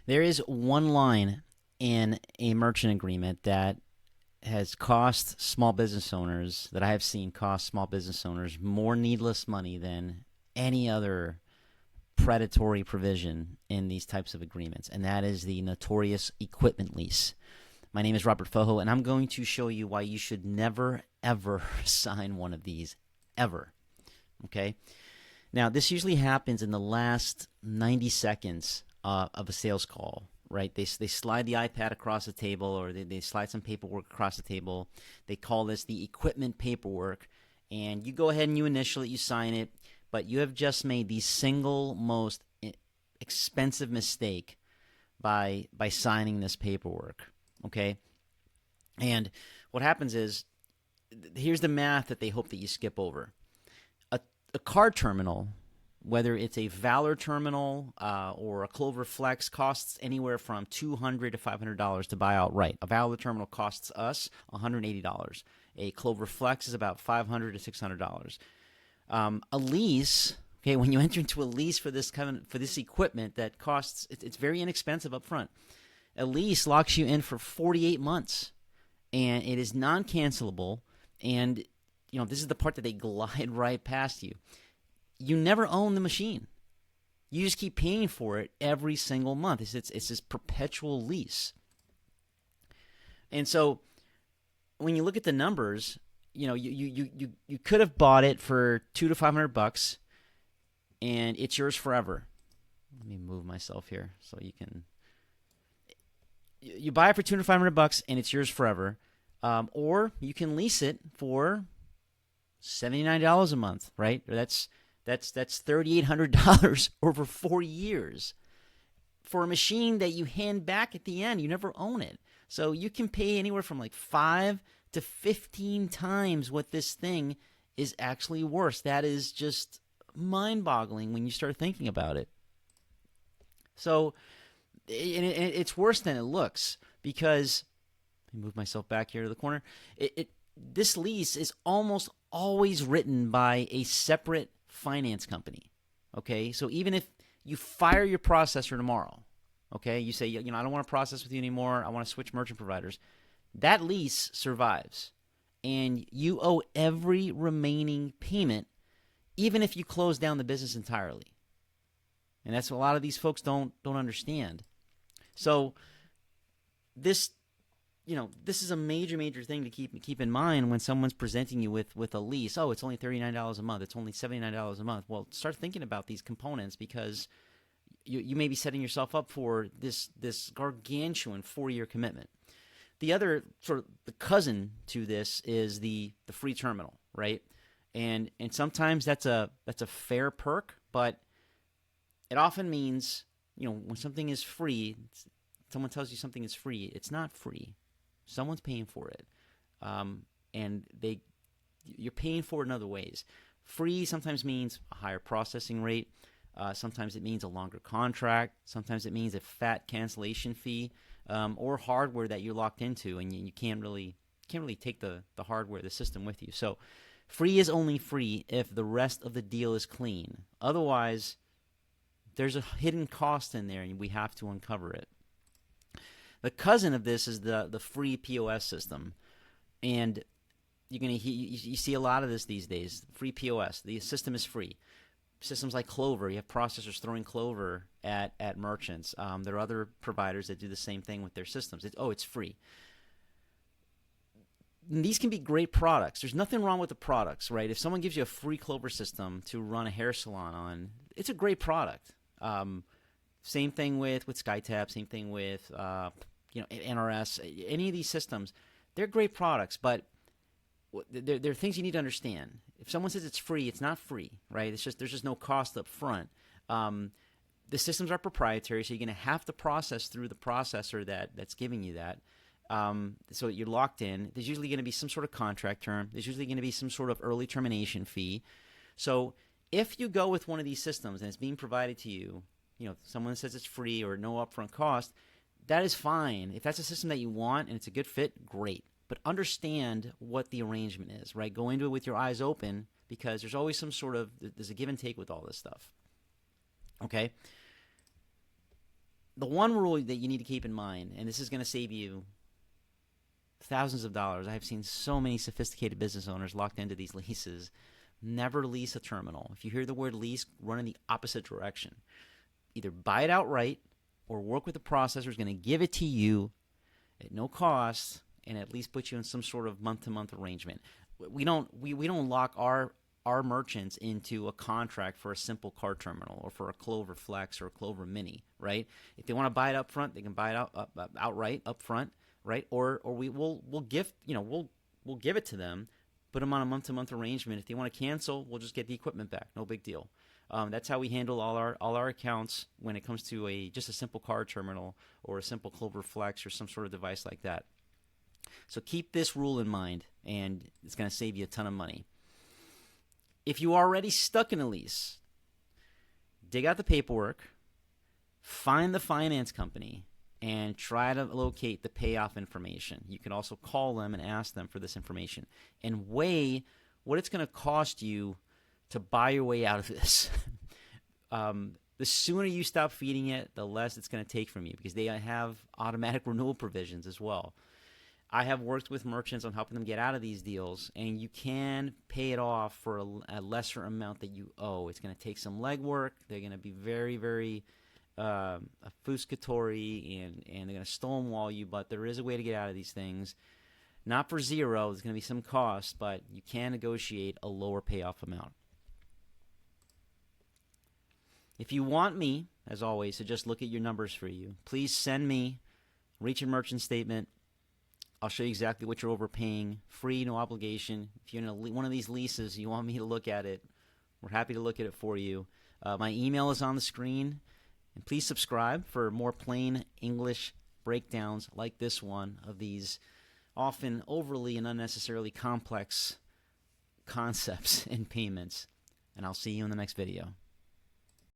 There is one line in a merchant agreement that has cost small business owners, that I have seen cost small business owners more needless money than any other predatory provision in these types of agreements, and that is the notorious equipment lease. My name is Robert Fojo, and I'm going to show you why you should never, ever sign one of these, ever. Okay? Now, this usually happens in the last 90 seconds of a sales call, right? They slide the iPad across the table, or they slide some paperwork across the table. They call this the equipment paperwork, and you go ahead and you initial it, you sign it, but you have just made the single most expensive mistake by signing this paperwork, okay? And what happens is, here's the math that they hope that you skip over. A card terminal, whether it's a Valor terminal or a Clover Flex, costs anywhere from $200 to $500 to buy outright. A Valor terminal costs us $180. A Clover Flex is about $500 to $600. A lease, okay, when you enter into a lease for this equipment that costs, it's very inexpensive up front. A lease locks you in for 48 months, and it is non-cancelable, and this is the part that they glide right past you. You never own the machine. You just keep paying for it every single month. It's this perpetual lease. And so when you look at the numbers, you could have bought it for $200 to $500, and it's yours forever. Let me move myself here so you can. You buy it for $200 to $500, and it's yours forever. Or you can lease it for $79 a month, right? That's $3,800 over 4 years for a machine that you hand back at the end. You never own it. So you can pay anywhere from like 5 to 15 times what this thing is actually worth. That is just mind-boggling when you start thinking about it. So it's worse than it looks, because let me move myself back here to the corner. This lease is almost always written by a separate finance company, okay? So even if you fire your processor tomorrow, okay, you say, I don't want to process with you anymore, I want to switch merchant providers, that lease survives, and you owe every remaining payment, even if you close down the business entirely. And that's what a lot of these folks don't understand. So this is a major thing to keep in mind when someone's presenting you with a lease. Oh, it's only $39 a month. It's only $79 a month. Well, start thinking about these components, because you may be setting yourself up for this gargantuan 4-year commitment. The other sort of the cousin to this is the free terminal, right? And sometimes that's a fair perk, but it often means, when something is free, someone tells you something is free, it's not free. Someone's paying for it, and you're paying for it in other ways. Free sometimes means a higher processing rate. Sometimes it means a longer contract. Sometimes it means a fat cancellation fee, or hardware that you're locked into, and you can't really take the hardware, the system with you. So free is only free if the rest of the deal is clean. Otherwise, there's a hidden cost in there, and we have to uncover it. The cousin of this is the free POS system, and you see a lot of this these days. Free POS, the system is free. Systems like Clover, you have processors throwing Clover at merchants. There are other providers that do the same thing with their systems. It's free. And these can be great products. There's nothing wrong with the products, right? If someone gives you a free Clover system to run a hair salon on, it's a great product. Same thing with SkyTab. Same thing with NRS. Any of these systems, they're great products, but there are things you need to understand. If someone says it's free, it's not free, right? There's just no cost up front. The systems are proprietary, so you're going to have to process through the processor that's giving you that. So you're locked in. There's usually going to be some sort of contract term. There's usually going to be some sort of early termination fee. So if you go with one of these systems and it's being provided to you, someone says it's free or no upfront cost, that is fine. If that's a system that you want and it's a good fit, great. But understand what the arrangement is, right? Go into it with your eyes open, because there's always there's a give and take with all this stuff. Okay? The one rule that you need to keep in mind, and this is going to save you thousands of dollars. I've seen so many sophisticated business owners locked into these leases. Never lease a terminal. If you hear the word lease, run in the opposite direction. Either buy it outright or work with a processor who's going to give it to you at no cost and at least put you in some sort of month-to-month arrangement. We don't lock our merchants into a contract for a simple car terminal or for a Clover Flex or a Clover Mini, right? If they want to buy it up front, they can buy it outright up front, right? Or we'll give it to them, put them on a month-to-month arrangement. If they want to cancel, we'll just get the equipment back. No big deal. That's how we handle all our accounts when it comes to just a simple car terminal or a simple Clover Flex or some sort of device like that. So keep this rule in mind, and it's going to save you a ton of money. If you are already stuck in a lease, dig out the paperwork, find the finance company, and try to locate the payoff information. You can also call them and ask them for this information and weigh what it's going to cost you to buy your way out of this. The sooner you stop feeding it, the less it's going to take from you, because they have automatic renewal provisions as well. I have worked with merchants on helping them get out of these deals, and you can pay it off for a lesser amount that you owe. It's going to take some legwork. They're going to be very, very obfuscatory, and they're going to stonewall you, but there is a way to get out of these things. Not for zero. There's going to be some cost, but you can negotiate a lower payoff amount. If you want me, as always, to just look at your numbers for you, please send me Reach and Merchant Statement. I'll show you exactly what you're overpaying. Free, no obligation. If you're in one of these leases, you want me to look at it, we're happy to look at it for you. My email is on the screen. And please subscribe for more plain English breakdowns like this one of these often overly and unnecessarily complex concepts in payments. And I'll see you in the next video.